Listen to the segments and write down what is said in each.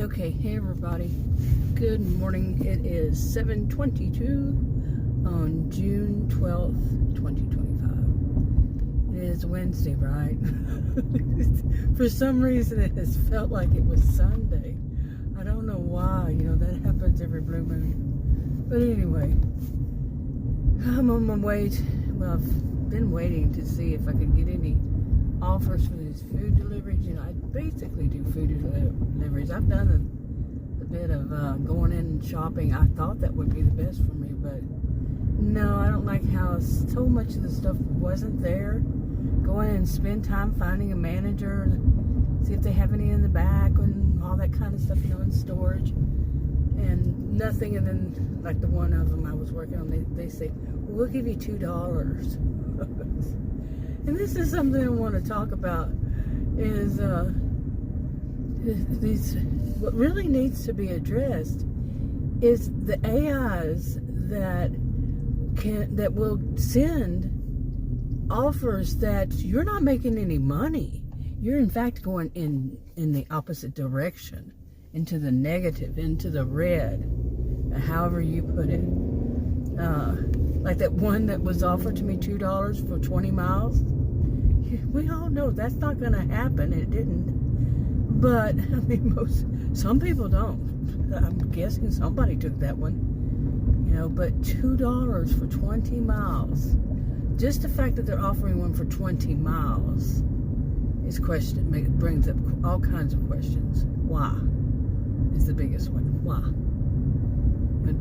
Okay, hey everybody. Good morning. It is 7:22 on June 12th, 2025. It is Wednesday, right? For some reason it has felt like it was Sunday. I don't know why, that happens every blue moon. But anyway, I'm on my way well, I've been waiting to see if I could get any offers for these food deliveries. I basically do food deliveries. I've done a bit of going in shopping. I thought that would be the best for me, but no, I don't like how so much of the stuff wasn't there. Go in and spend time finding a manager, see if they have any in the back and all that kind of stuff, in storage, and nothing. And then, like the one of them I was working on, they say, we'll give you $2. And this is something I want to talk about, is what really needs to be addressed is the AIs that will send offers that you're not making any money. You're in fact going in the opposite direction, into the negative, into the red, however you put it. Like that one that was offered to me $2 for 20 miles. We all know that's not going to happen. It didn't. But some people don't. I'm guessing somebody took that one. But $2 for 20 miles. Just the fact that they're offering one for 20 miles brings up all kinds of questions. Why is the biggest one? Why?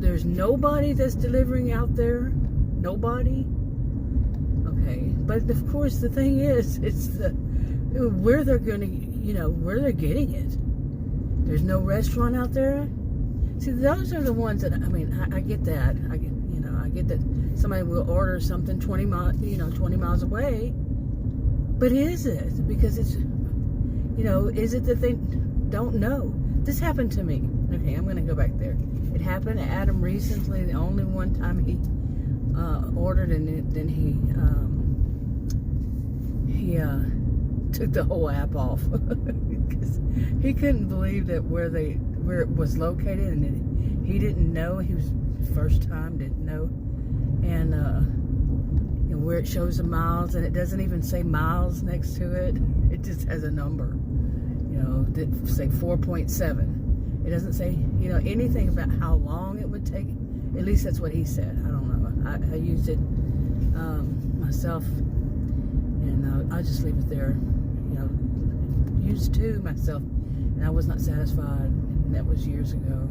There's nobody that's delivering out there. Nobody. Okay, but of course the thing is, it's where they're where they're getting it. There's no restaurant out there. See, those are the ones that I get that. I get that somebody will order something 20 miles away. But is it? Because it's is it that they don't know? This happened to me. Okay, I'm going to go back there. It happened to Adam recently. The only one time he ordered, and then he took the whole app off because he couldn't believe that where it was located, and he didn't know. He was first time, didn't know, and where it shows the miles, and it doesn't even say miles next to it. It just has a number. That say 4.7. It doesn't say, anything about how long it would take. At least that's what he said. I don't know. I used it myself, and I'll just leave it there. Used to myself, and I was not satisfied. And that was years ago.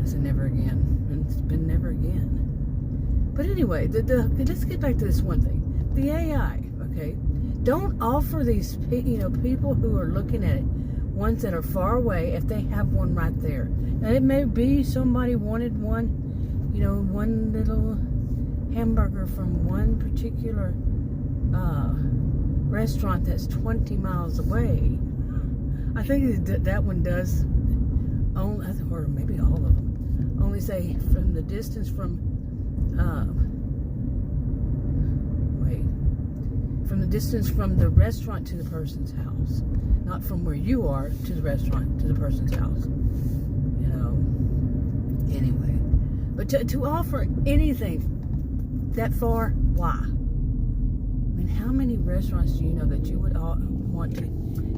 I said never again, and it's been never again. But anyway, let's get back to this one thing. The AI, okay? Don't offer these people who are looking at it, ones that are far away, if they have one right there. Now it may be somebody wanted one, one little hamburger from one particular restaurant that's 20 miles away. I think that one does only, or maybe all of them, only say from the distance from the restaurant to the person's house, not from where you are to the restaurant to the person's house. Anyway, but to offer anything that far, why? How many restaurants do you know that you would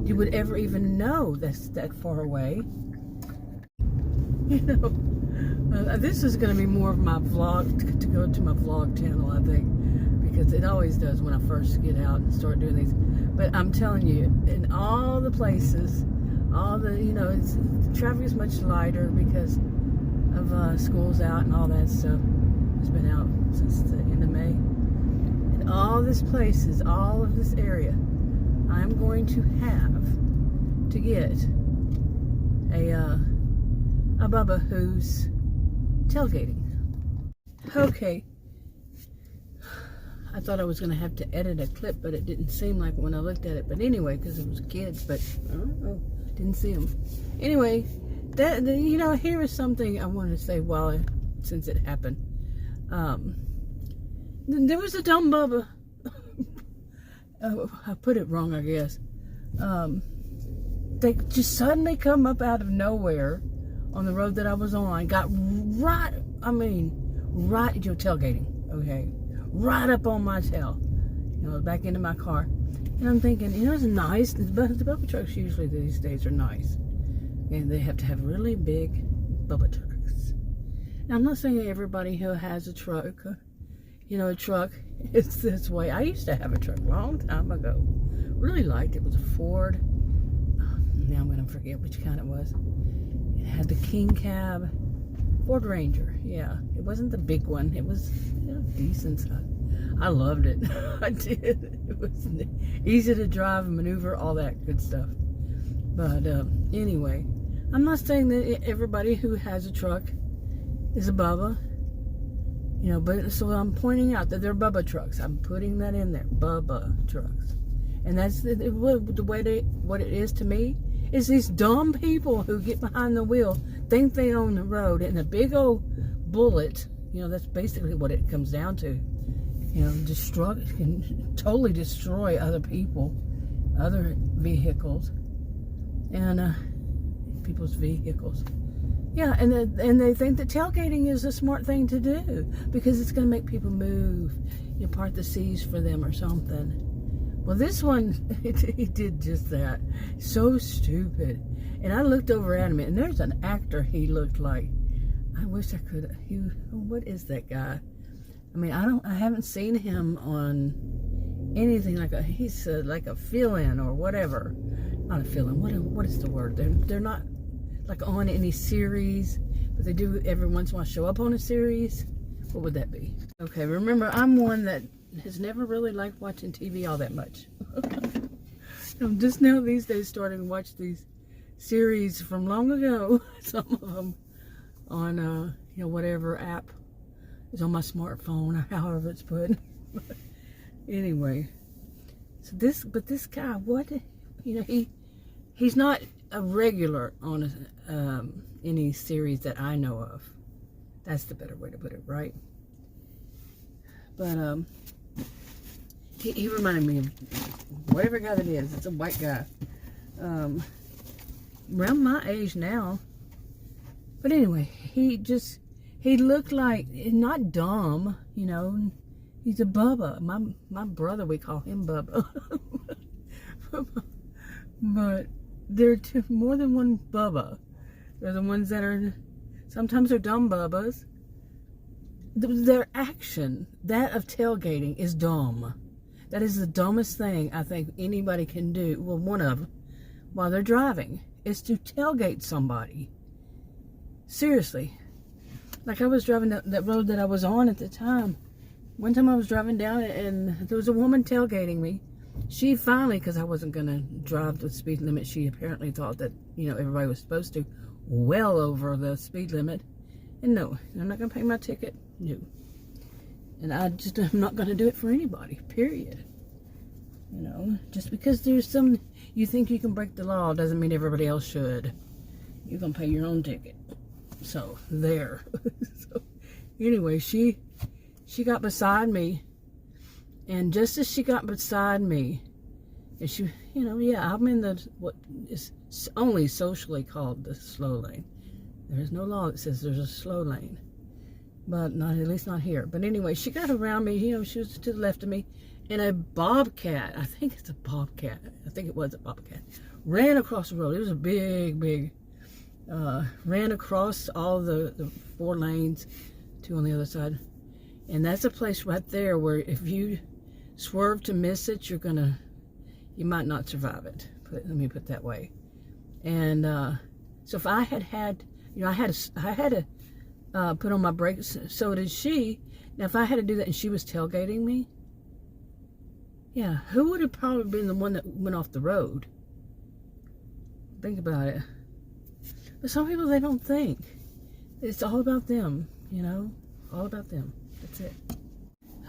you would ever even know that's that far away? This is going to be more of my vlog, to go to my vlog channel, I think, because it always does when I first get out and start doing these. But I'm telling you, in all the places, traffic is much lighter because of school's out and all that stuff. It's been out since the end of May. And all these places, all of this area, I'm going to have to get a Bubba who's tailgating. Okay. I thought I was going to have to edit a clip, but it didn't seem like when I looked at it. But anyway, because it was kids, but I don't know, didn't see them. Anyway, here is something I wanted to say since it happened. There was a dumb Bubba. I put it wrong, I guess. they just suddenly come up out of nowhere on the road that I was on. Got right, you're tailgating, okay? Right up on my tail, back into my car. And I'm thinking, it's nice. The Bubba trucks usually these days are nice. And they have to have really big Bubba trucks. Now, I'm not saying everybody who has a truck, a truck is this way. I used to have a truck a long time ago. Really liked it. It was a Ford. Now I'm going to forget which kind it was. It had the king cab. Ford Ranger. Yeah. It wasn't the big one. It was decent size. I loved it. I did. It was easy to drive and maneuver, all that good stuff. But anyway, I'm not saying that everybody who has a truck is a Bubba. But so I'm pointing out that they're Bubba trucks. I'm putting that in there. Bubba trucks. And that's the way what it is to me. Is these dumb people who get behind the wheel, think they own the road, and a big old bullet, that's basically what it comes down to. Can totally destroy other people, other vehicles, and people's vehicles. Yeah, and they think that tailgating is a smart thing to do because it's going to make people move, part the seas for them or something. Well, this one, he did just that. So stupid. And I looked over at him, and there's an actor he looked like. I wish I could. What is that guy? I haven't seen him on anything he's like a fill-in or whatever. Not a fill-in. What is the word? They're not like on any series, but they do every once in a while show up on a series. What would that be? Okay, remember, I'm one that has never really liked watching TV all that much. I'm just now these days starting to watch these series from long ago. Some of them on, whatever app is on my smartphone or however it's put. Anyway, so this guy, he's not a regular on any series that I know of. That's the better way to put it, right? But he reminded me of whatever guy that is. It's a white guy, around my age now. But anyway, he looked like, not dumb, he's a Bubba. My brother, we call him Bubba. But there are more than one Bubba. They're the ones that are, sometimes they're dumb Bubbas. Their action, that of tailgating, is dumb. That is the dumbest thing I think anybody can do, well, one of them, while they're driving, is to tailgate somebody. Seriously. Like I was driving that road that I was on at the time. One time I was driving down and there was a woman tailgating me. She finally, because I wasn't going to drive the speed limit, she apparently thought that, everybody was supposed to, well over the speed limit. And no, I'm not going to pay my ticket. No. And I'm not going to do it for anybody, period. Just because there's you think you can break the law doesn't mean everybody else should. You're going to pay your own ticket. So, there. So, anyway, she got beside me. And just as she got beside me, and she, I'm in what is only socially called the slow lane. There's no law that says there's a slow lane. But at least not here. But anyway, she got around me, she was to the left of me, and a bobcat, I think it's a bobcat, I think it was a bobcat, ran across the road. It was a big, ran across all the 4 lanes, 2 on the other side. And that's a place right there where if you swerve to miss it, you might not survive it. Let me put it that way. And so if I had, I had to put on my brakes, so did she. Now, if I had to do that and she was tailgating me, yeah, who would have probably been the one that went off the road? Think about it. But some people, they don't think. It's all about them, all about them. That's it.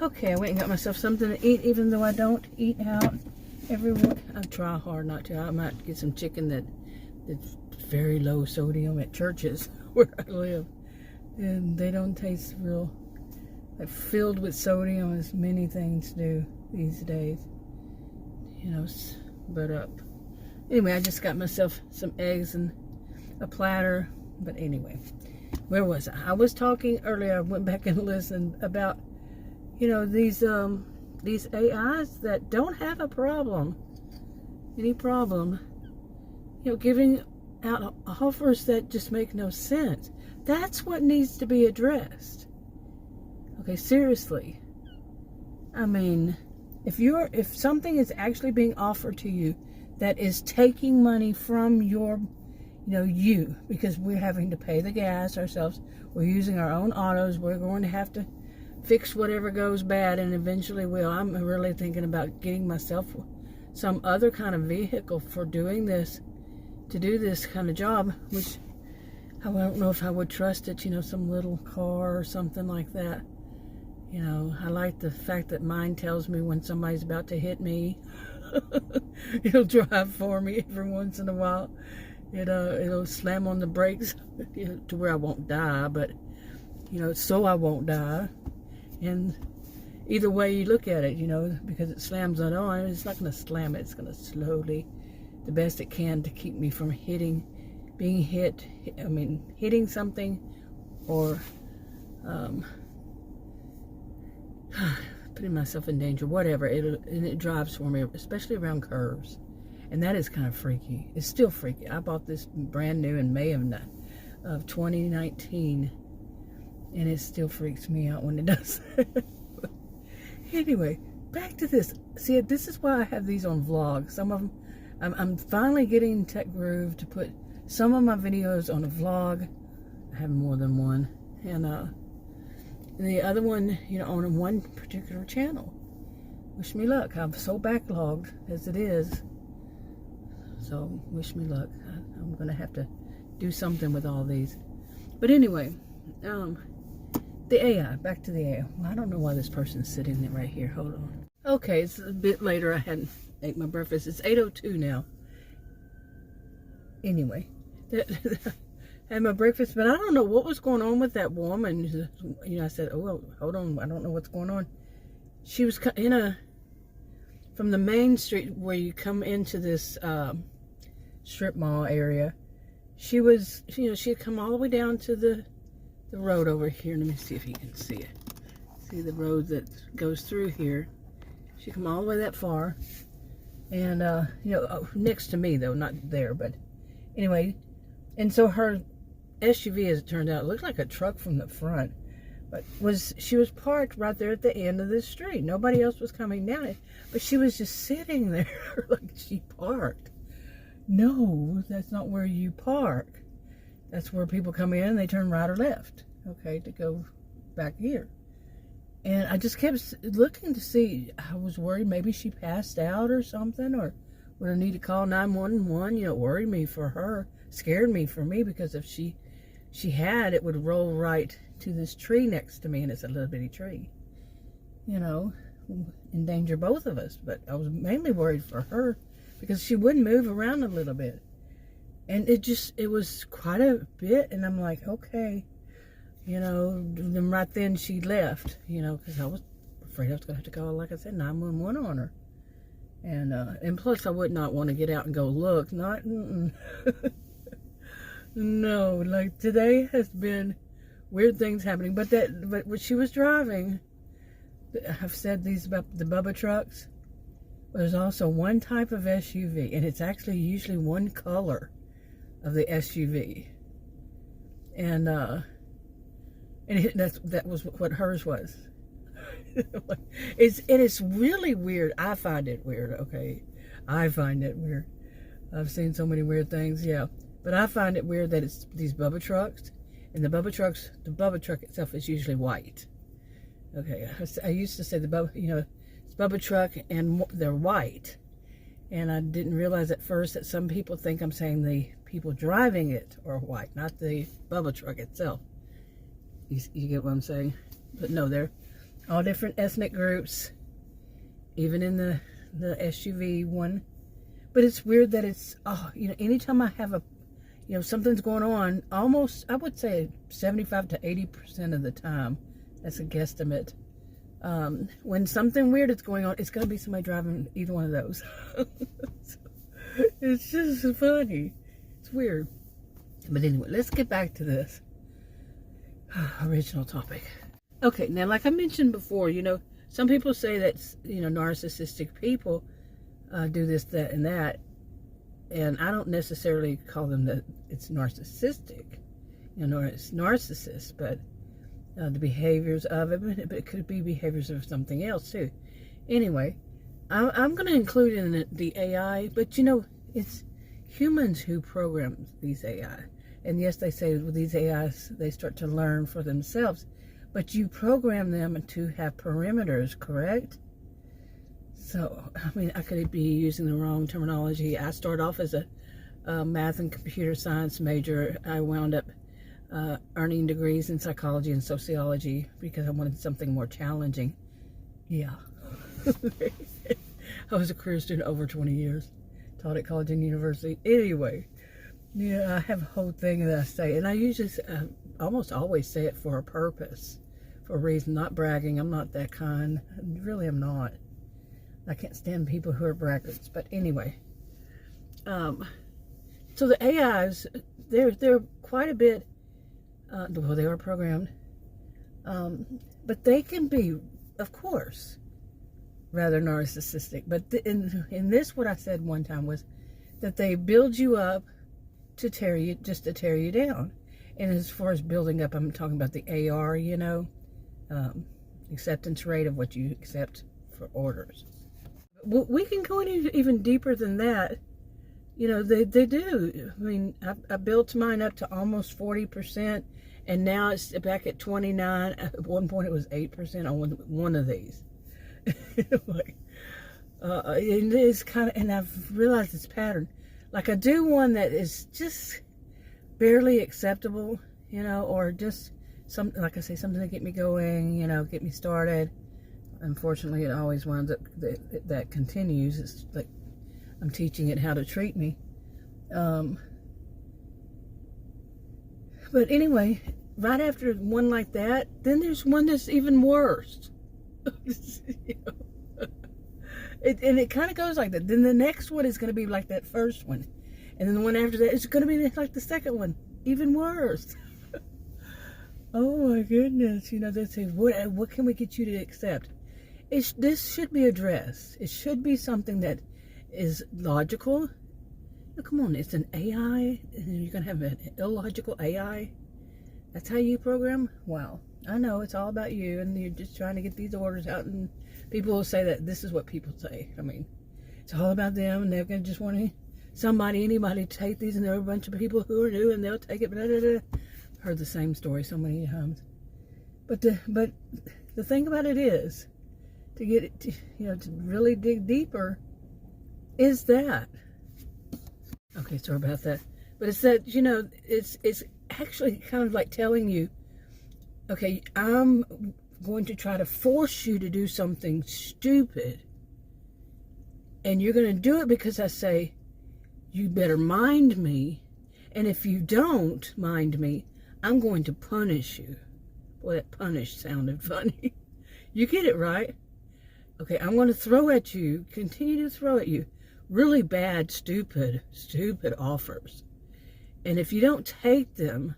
Okay, I went and got myself something to eat, even though I don't eat out every week. I try hard not to. I might get some chicken that's very low sodium at churches where I live. And they don't taste real, filled with sodium as many things do these days. But Anyway, I just got myself some eggs and a platter. But anyway, where was I? I was talking earlier. I went back and listened about, these AIs that don't have any problem, giving out offers that just make no sense. That's what needs to be addressed. Okay, seriously. I mean, if something is actually being offered to you that is taking money from your, because we're having to pay the gas ourselves, we're using our own autos, we're going to have to fix whatever goes bad, and eventually will. I'm really thinking about getting myself some other kind of vehicle for doing this, to do this kind of job, which I don't know if I would trust it, some little car or something like that. I like the fact that mine tells me when somebody's about to hit me. It'll drive for me every once in a while. It'll slam on the brakes to where I won't die, but so I won't die. And either way you look at it, because it slams it on, it's not going to slam it. It's going to slowly, the best it can, to keep me from hitting something, or putting myself in danger, whatever. And it drives for me, especially around curves. And that is kind of freaky. It's still freaky. I bought this brand new in May of 2019, and it still freaks me out when it does. Anyway, back to this. See, this is why I have these on vlogs. Some of them, I'm finally getting Tech Groove to put some of my videos on a vlog. I have more than one. And the other one, on one particular channel. Wish me luck. I'm so backlogged as it is. So, wish me luck. I'm going to have to do something with all these. But anyway, the AI. Back to the AI. Well, I don't know why this person's sitting there right here. Hold on. Okay, it's a bit later. I hadn't ate my breakfast. It's 8:02 now. Anyway, I had my breakfast, but I don't know what was going on with that woman. I said, oh, hold on. I don't know what's going on. She was from the main street where you come into this strip mall area. She was, she had come all the way down to the road over here. Let me see if you can see it. See the road that goes through here. She come all the way that far. And, next to me, though, not there, but anyway. And so her SUV, as it turned out, looked like a truck from the front. But she was parked right there at the end of the street. Nobody else was coming down it. But she was just sitting there like she parked. No, that's not where you park. That's where people come in and they turn right or left, okay, to go back here. And I just kept looking to see. I was worried maybe she passed out or something, or would I need to call 911? Worried me for her, scared me for me, because if she had, it would roll right to this tree next to me, and it's a little bitty tree. Endanger both of us. But I was mainly worried for her because she wouldn't move around a little bit. And it was quite a bit, and I'm like, okay. Then right then she left, because I was afraid I was going to have to call, like I said, 911 on her. And plus I would not want to get out and go look. No, like today has been weird things happening. But when she was driving, I've said these about the Bubba trucks. There's also one type of SUV, and it's actually usually one color of the SUV. And that was what hers was. It's really weird. I find it weird, okay? I find it weird. I've seen so many weird things, yeah. But I find it weird that it's these Bubba trucks. And the Bubba truck itself is usually white. Okay, I used to say the Bubba, it's Bubba truck and they're white. And I didn't realize at first that some people think I'm saying the people driving it are white, not the Bubba truck itself. You get what I'm saying? But no, they're all different ethnic groups, even in the SUV one. But it's weird that it's, anytime I have something's going on, almost, I would say 75 to 80% of the time, that's a guesstimate. When something weird is going on, it's going to be somebody driving either one of those. It's just funny. It's weird. But anyway, let's get back to this original topic. Okay, now like I mentioned before, some people say that, narcissistic people do this, that, and that. And I don't necessarily call them that it's narcissistic, it's narcissist, but the behaviors of it, but it could be behaviors of something else too. Anyway, I'm going to include in the AI, but it's humans who program these AI. And yes, they say with these AIs, they start to learn for themselves, but you program them to have perimeters, correct? So, I could be using the wrong terminology. I started off as a math and computer science major. I wound up earning degrees in psychology and sociology because I wanted something more challenging. Yeah. I was a career student over 20 years. Taught at college and university. Anyway, I have a whole thing that I say, and I usually almost always say it for a purpose, for a reason, not bragging. I'm not that kind. Really, I'm not. I can't stand people who are braggarts. But anyway, so the AIs, they're quite a bit, well, they are programmed, but they can be, of course, rather narcissistic. But in this, what I said one time was that they build you up to tear you down. And as far as building up, I'm talking about the AR, acceptance rate of what you accept for orders. We can go even deeper than that. They do. I built mine up to almost 40%, and now it's back at 29. At one point, it was 8% on one of these. And it's and I've realized this pattern. Like I do one that is just barely acceptable, or just something, like I say, something to get me going, get me started. Unfortunately, it always winds up that continues. It's like I'm teaching it how to treat me. But anyway, right after one like that, then there's one that's even worse. And it kind of goes like that. Then the next one is going to be like that first one. And then the one after that is going to be like the second one. Even worse. Oh my goodness. They say, what can we get you to accept? This should be addressed. It should be something that is logical. Come on, it's an AI, and you're going to have an illogical AI? That's how you program? Wow. I know, it's all about you, and you're just trying to get these orders out, and people will say that. This is what people say. It's all about them, and they're going to just want anybody to take these, and there are a bunch of people who are new, and they'll take it, blah, blah, blah. Heard the same story so many times. But the thing about it is, to get it, to really dig deeper, is that. Okay, sorry about that. But it's that, it's actually kind of like telling you, okay, I'm going to try to force you to do something stupid. And you're going to do it because I say, you better mind me. And if you don't mind me, I'm going to punish you. Boy, that punish sounded funny. You get it, right? Okay, I'm going to throw at you, continue to throw at you, really bad, stupid offers. And if you don't take them,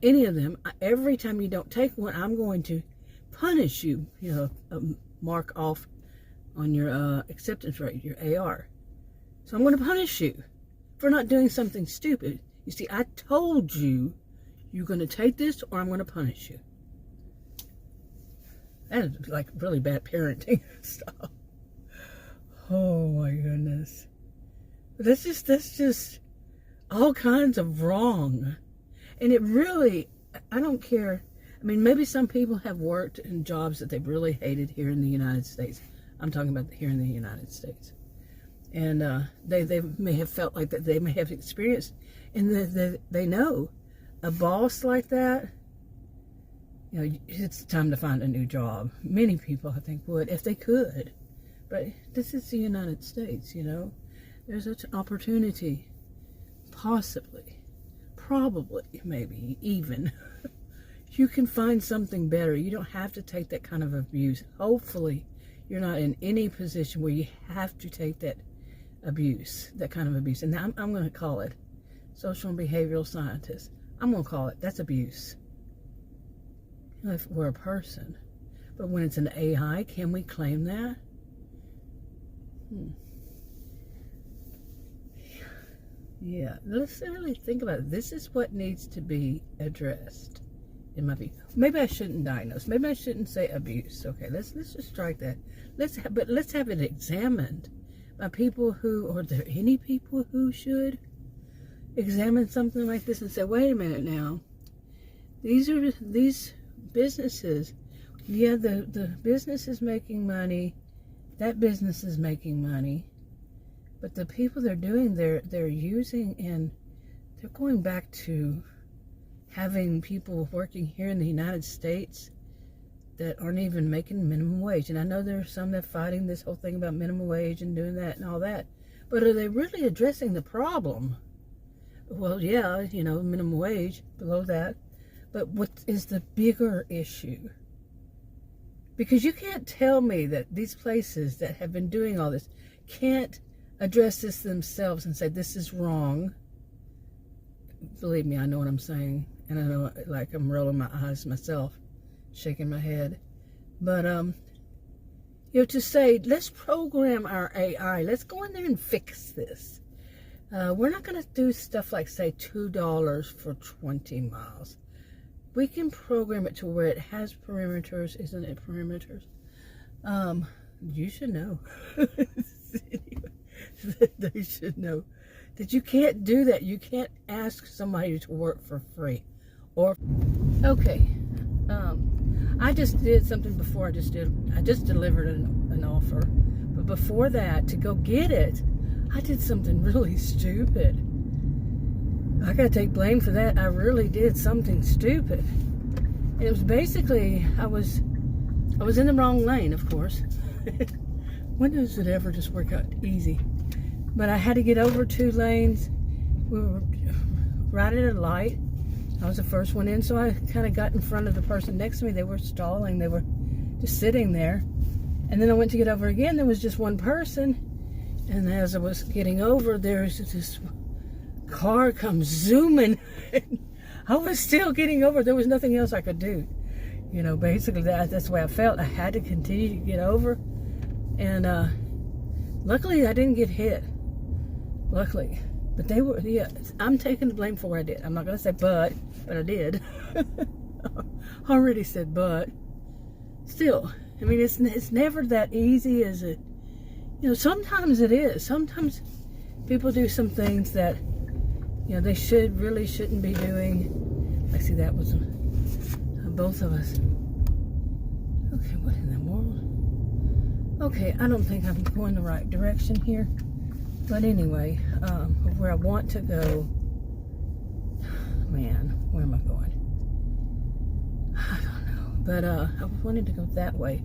any of them, every time you don't take one, I'm going to punish you, mark off on your acceptance rate, your AR. So I'm going to punish you for not doing something stupid. You see, I told you you're going to take this or I'm going to punish you. That is like really bad parenting stuff. Oh my goodness. That's just all kinds of wrong. And it really, I don't care. Maybe some people have worked in jobs that they've really hated here in the United States. I'm talking about here in the United States. And they may have felt like that, they may have experienced, and they know a boss like that, it's time to find a new job. Many people, I think, would if they could. But this is the United States, There's such an opportunity, possibly, probably, maybe, even. You can find something better. You don't have to take that kind of abuse. Hopefully, you're not in any position where you have to take that abuse, that kind of abuse. And I'm going to call it social and behavioral scientist. I'm going to call it, that's abuse. If we're a person. But when it's an AI, can we claim that? Yeah, let's really think about it. This is what needs to be addressed, in my view. Maybe I shouldn't diagnose. Maybe I shouldn't say abuse. Okay, let's just strike that. But let's have it examined by people who, or are there any people who should examine something like this and say, wait a minute now. These businesses, yeah, the business is making money, that business is making money, but the people they're using, and they're going back to having people working here in the United States that aren't even making minimum wage. And I know there are some that are fighting this whole thing about minimum wage and doing that and all that, but are they really addressing the problem? Well, yeah, you know, minimum wage, below that, but what is the bigger issue? Because you can't tell me that these places that have been doing all this can't address this themselves and say, this is wrong. Believe me, I know what I'm saying. And I know, like, I'm rolling my eyes myself, shaking my head. But, you know, to say, let's program our AI. Let's go in there and fix this. We're not going to do stuff like, say, $2 for 20 miles. We can program it to where it has perimeters, isn't it? Perimeters. You should know. They should know that you can't do that. You can't ask somebody to work for free. Or, okay. I just did something before. I just delivered an offer. But before that, to go get it, I did something really stupid. I gotta take blame for that. I really did something stupid. And it was basically, I was in the wrong lane, of course. When does it ever just work out easy? But I had to get over 2 lanes. We were right at a light. I was the first one in, so I kind of got in front of the person next to me. They were stalling. They were just sitting there. And then I went to get over again. There was just one person. And as I was getting over, there's this car comes zooming. I was still getting over. There was nothing else I could do. You know, basically that's the way I felt. I had to continue to get over. And luckily I didn't get hit. Luckily. But they were, yeah, I'm taking the blame for what I did. I'm not going to say but I did. I already said but. Still, I mean, it's never that easy as it, you know, sometimes it is. Sometimes people do some things that, you know, they really shouldn't be doing. I see that was both of us. Okay, what in the world? Okay, I don't think I'm going the right direction here. But anyway, where I want to go, man, where am I going? I don't know. But I wanted to go that way.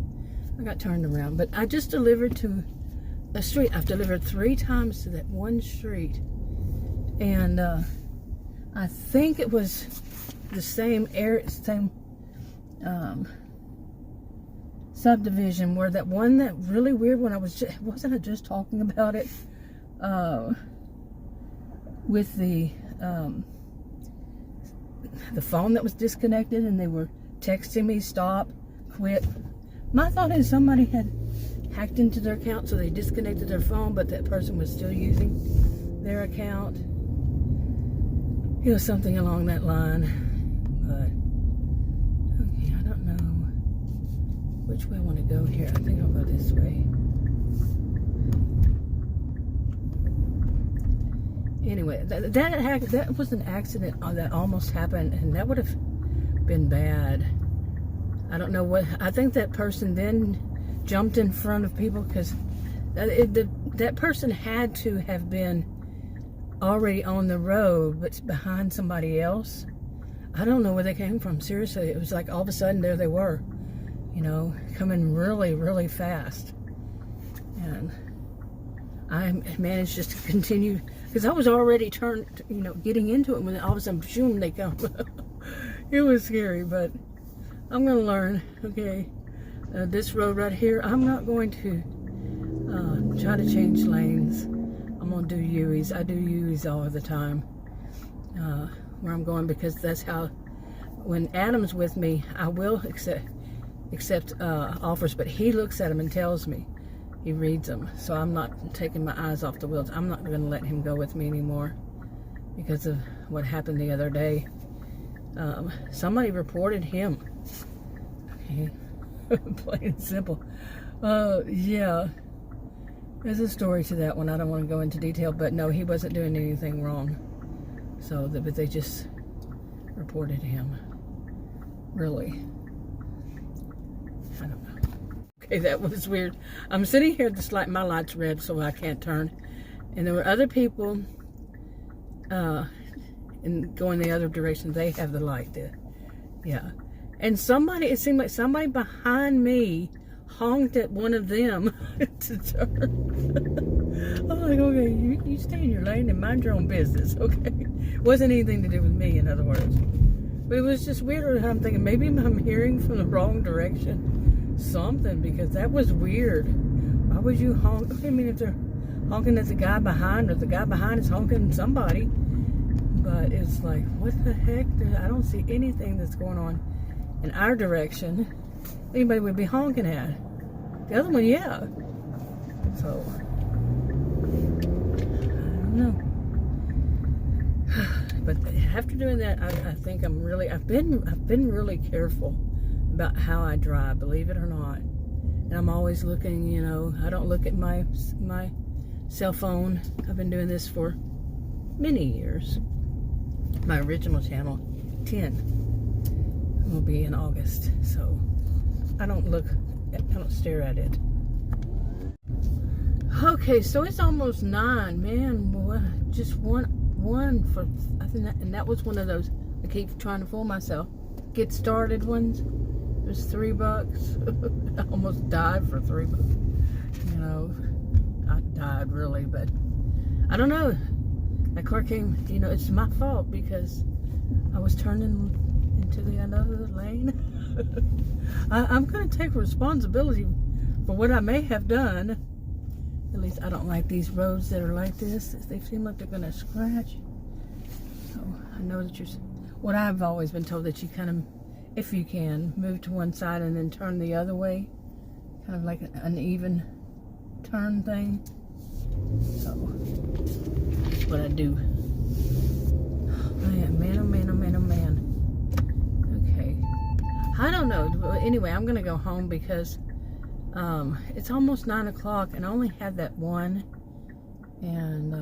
I got turned around. But I just delivered to a street. I've delivered 3 times to that one street. And I think it was the same subdivision where that one, that really weird one, wasn't I just talking about it? With the phone that was disconnected, and they were texting me, stop, quit. My thought is somebody had hacked into their account, so they disconnected their phone, but that person was still using their account. It was something along that line. But okay, I don't know which way I want to go here. I think I'll go this way. Anyway, that was an accident that almost happened, and that would have been bad. I don't know what. I think that person then jumped in front of people, because that person had to have been already on the road, but behind somebody else. I don't know where they came from. Seriously, it was like all of a sudden there they were, you know, coming really, really fast. And I managed just to continue, because I was already turned, you know, getting into it, when all of a sudden, boom, they come. It was scary, but I'm going to learn. Okay, this road right here, I'm not going to try to change lanes. I'm going to do U's. I do U's all the time where I'm going, because that's how, when Adam's with me, I will accept offers, but he looks at them and tells me. He reads them. So I'm not taking my eyes off the wheels. I'm not going to let him go with me anymore because of what happened the other day. Somebody reported him. Okay. Plain and simple. Yeah. There's a story to that one. I don't want to go into detail, but no, he wasn't doing anything wrong. So, but they just reported him. Really. I don't know. Okay, that was weird. I'm sitting here, my light's red, so I can't turn. And there were other people going the other direction. They have the light there. Yeah. And it seemed like somebody behind me honked at one of them to turn. I'm like, okay, you stay in your lane and mind your own business, okay? Wasn't anything to do with me, in other words. But it was just weird. I'm thinking, maybe I'm hearing from the wrong direction. Something, because that was weird. Why would you honk? I mean, if they're honking at the guy behind, or the guy behind is honking at somebody. But it's like, what the heck? I don't see anything that's going on in our direction anybody would be honking at. The other one, yeah. So, I don't know. But after doing that, I think I've been really careful about how I drive, believe it or not. And I'm always looking, I don't look at my cell phone. I've been doing this for many years. My original channel, 10, will be in August. So I don't stare at it. Okay, so it's almost 9, man. Just one for, I think and that was one of those, I keep trying to fool myself, get started ones. It was $3. I almost died for $3. I died really, but I don't know. That car came, it's my fault because I was turning into the other lane. I'm going to take responsibility for what I may have done. At least I don't like these roads that are like this. They seem like they're going to scratch. So I know that what I've always been told, that you kind of, if you can, move to one side and then turn the other way. Kind of like an even turn thing. So that's what I do. Man, oh man, oh man, oh man. Okay. I don't know. Anyway, I'm going to go home because it's almost 9 o'clock and I only have that one. And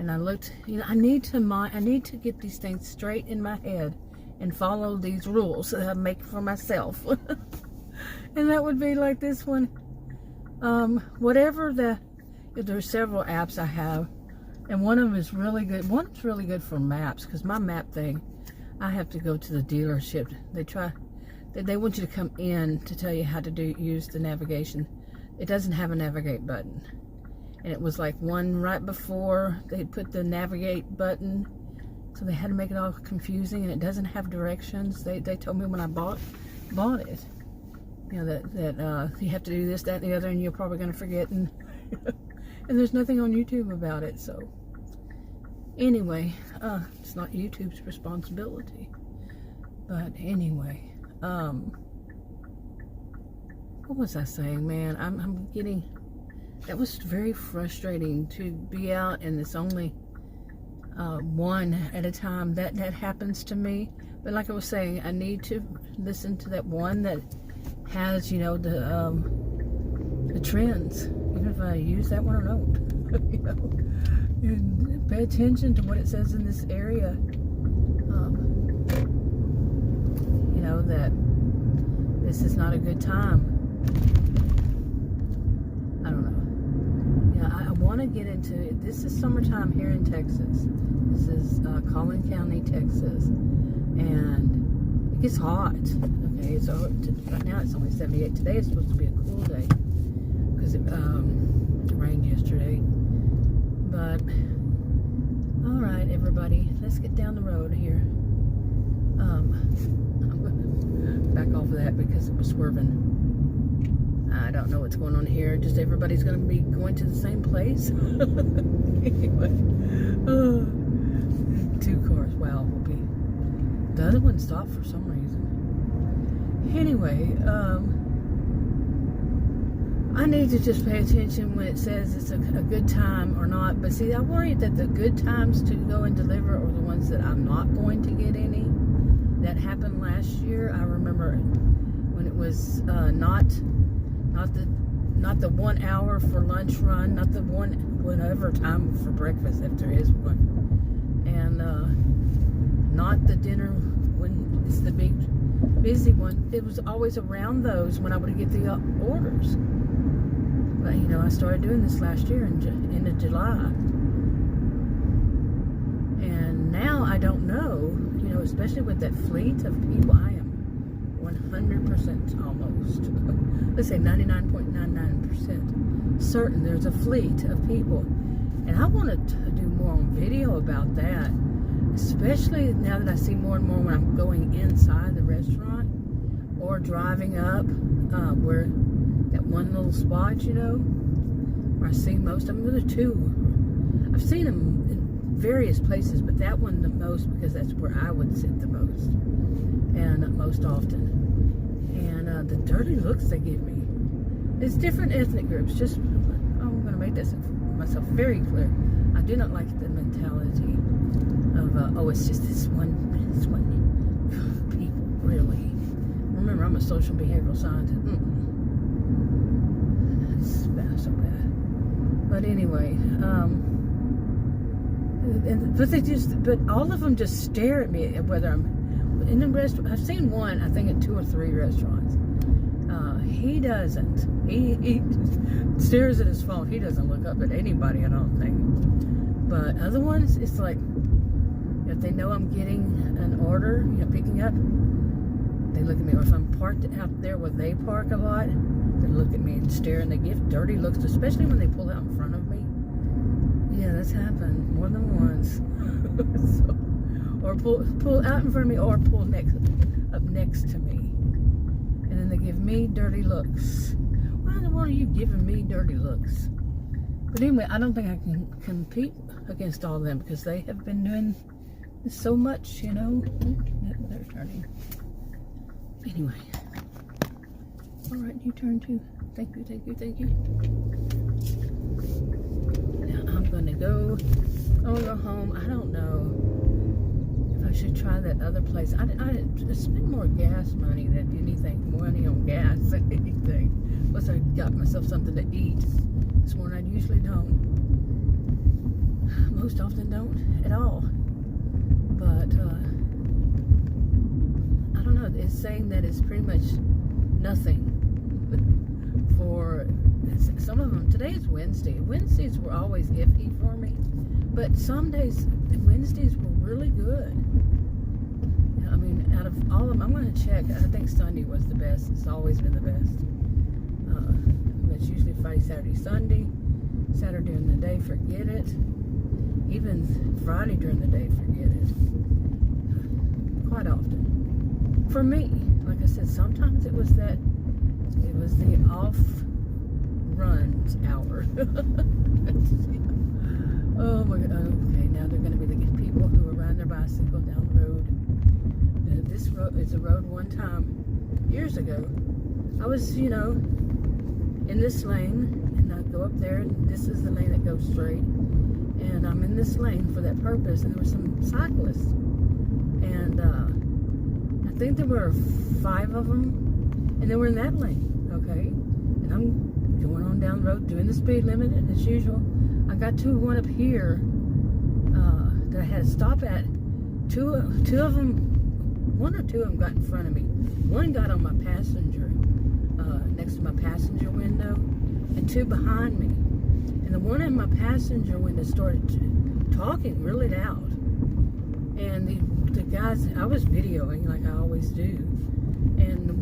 I looked, I need to get these things straight in my head and follow these rules that I make for myself. And that would be like this one. There's several apps I have, and one of them is really good. One's really good for maps, because my map thing, I have to go to the dealership. They want you to come in to tell you how to use the navigation. It doesn't have a navigate button. And it was like one right before they put the navigate button, so they had to make it all confusing, and it doesn't have directions. They told me when I bought it, that you have to do this, that, and the other, and you're probably going to forget, and and there's nothing on YouTube about it. So anyway, it's not YouTube's responsibility. But anyway, what was I saying, man? I'm getting, that was very frustrating to be out and it's only one at a time. That happens to me. But like I was saying, I need to listen to that one that has, the trends. Even if I use that one or don't. And pay attention to what it says in this area. That this is not a good time. I don't know. I want to get into it. This is summertime here in Texas. This is Collin County, Texas. And it gets hot. Okay, so right now it's only 78. Today is supposed to be a cool day because it rained yesterday. But all right, everybody, let's get down the road here. I'm going to back off of that because it was swerving. I don't know what's going on here. Just everybody's going to be going to the same place. Anyway, 2 cars. Wow, will be. The other one stopped for some reason. Anyway, I need to just pay attention when it says it's a good time or not. But see, I worry that the good times to go and deliver are the ones that I'm not going to get any. That happened last year. I remember when it was not the 1 hour for lunch run, not the whatever time for breakfast if there is one, and not the dinner when it's the big busy one. It was always around those when I would get the orders. But I started doing this last year in July, and now I don't know. Especially with that fleet of people, I am 100% almost. Let's say 99.99% certain there's a fleet of people, and I wanted to do more on video about that, especially now that I see more and more when I'm going inside the restaurant or driving up where that one little spot, where I see most of them. There are 2. I've seen them in various places, but that one the most because that's where I would sit the most and most often. And the dirty looks they give me. It's different ethnic groups. I'm going to make this myself very clear. I do not like the mentality of it's just this one people. Really, remember I'm a social behavioral scientist. It's so bad. But anyway, but all of them just stare at me whether I'm in a restaurant. I've seen one, I think, at 2 or 3 restaurants. He doesn't. He stares at his phone. He doesn't look up at anybody, I don't think. But other ones, it's like if they know I'm getting an order, picking up, they look at me. Or if I'm parked out there where they park a lot, they look at me and stare, and they give dirty looks, especially when they pull out in front of me. Yeah, that's happened more than once. Or pull out in front of me, or pull up next to me, and then they give me dirty looks. Why in the world are you giving me dirty looks? But anyway, I don't think I can compete against all of them because they have been doing this so much, They're turning. Anyway, all right, you turn too. Thank you. Now I'm gonna go home. I don't know if I should try that other place. I spend more gas money than anything. Money on gas than anything. Plus, I got myself something to eat this morning. I usually don't. Most often don't at all. But I don't know. It's saying that it's pretty much nothing for some of them. Today is Wednesday. Wednesdays were always iffy for me, but some days Wednesdays were really good. I mean, out of all of them, I'm going to check. I think Sunday was the best. It's always been the best. It's usually Friday, Saturday, Sunday. Saturday during the day, forget it. Even Friday during the day, forget it. Quite often. For me, like I said, sometimes it was the off runs hour. Oh my God. Okay, now they're going to be the people who are riding their bicycle down the road. This road is a road one time, years ago. I was, in this lane, and I go up there, and this is the lane that goes straight. And I'm in this lane for that purpose, and there were some cyclists. And I think there were 5 of them, and they were in that lane, okay? And I'm going on down the road, doing the speed limit, and as usual, I got to one up here that I had to stop at. 2 of them, 1 or 2 of them got in front of me. One got on my passenger, next to my passenger window, and 2 behind me. And the one in my passenger window started talking really loud. And the guys, I was videoing like I always do. And the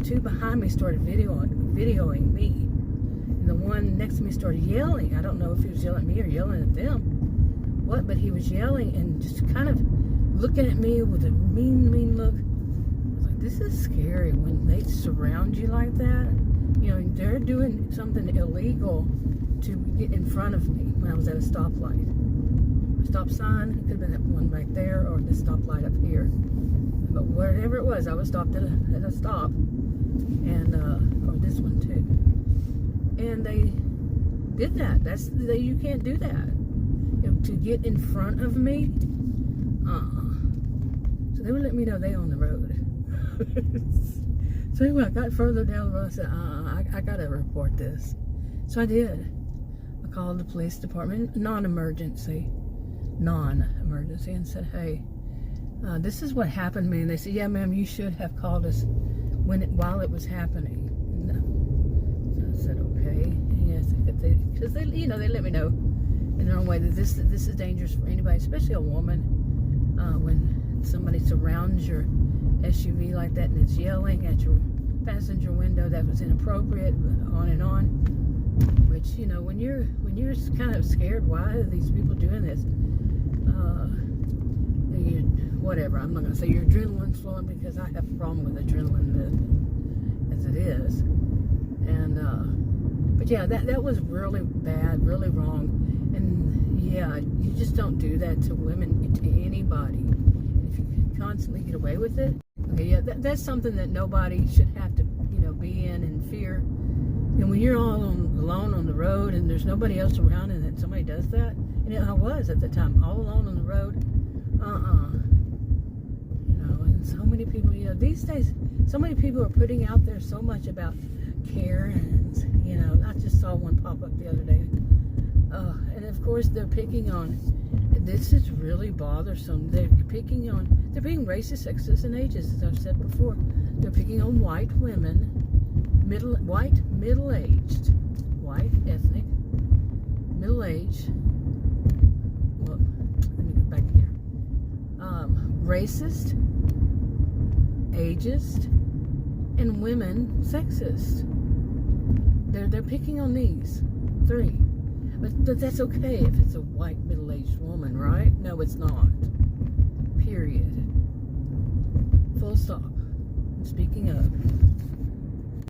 2 behind me started videoing me. And the one next to me started yelling. I don't know if he was yelling at me or yelling at them. But he was yelling and just kind of looking at me with a mean look. I was like, this is scary when they surround you like that. they're doing something illegal to get in front of me when I was at a stoplight. A stop sign, it could have been that one right there or this stoplight up here. But whatever it was, I was stopped at a stop. And, or this one too. And they did that. You can't do that. To get in front of me, So they would let me know they on the road. So anyway, I got further down the road. I said, I gotta report this. So I did. I called the police department, non-emergency, and said, hey, this is what happened to me. And they said, yeah, ma'am, you should have called us while it was happening. No. So I said, okay. Yes, because they let me know in their own way that this is dangerous for anybody, especially a woman, when somebody surrounds your SUV like that and it's yelling at your passenger window. That was inappropriate, on and on. Which, when you're kind of scared, why are these people doing this? Whatever, I'm not going to say your adrenaline's flowing, because I have a problem with adrenaline as it is. And, but yeah, that was really bad, really wrong. And yeah, you just don't do that to women, to anybody. And if you can constantly get away with it, okay, yeah, that's something that nobody should have to, be in fear. And when you're all alone on the road and there's nobody else around and then somebody does that, and I was at the time all alone on the road, and so many people, these days, so many people are putting out there so much about Karens. I just saw one pop up the other day. And of course they're picking on, this is really bothersome. They're being racist, sexist, and ageist, as I've said before. They're picking on white women, middle-aged, white, ethnic, middle-aged, well, let me go back here, racist, ageist, and women sexist. They're picking on these three. But that's okay if it's a white middle-aged woman, right? No, it's not. Period. Full stop. Speaking of.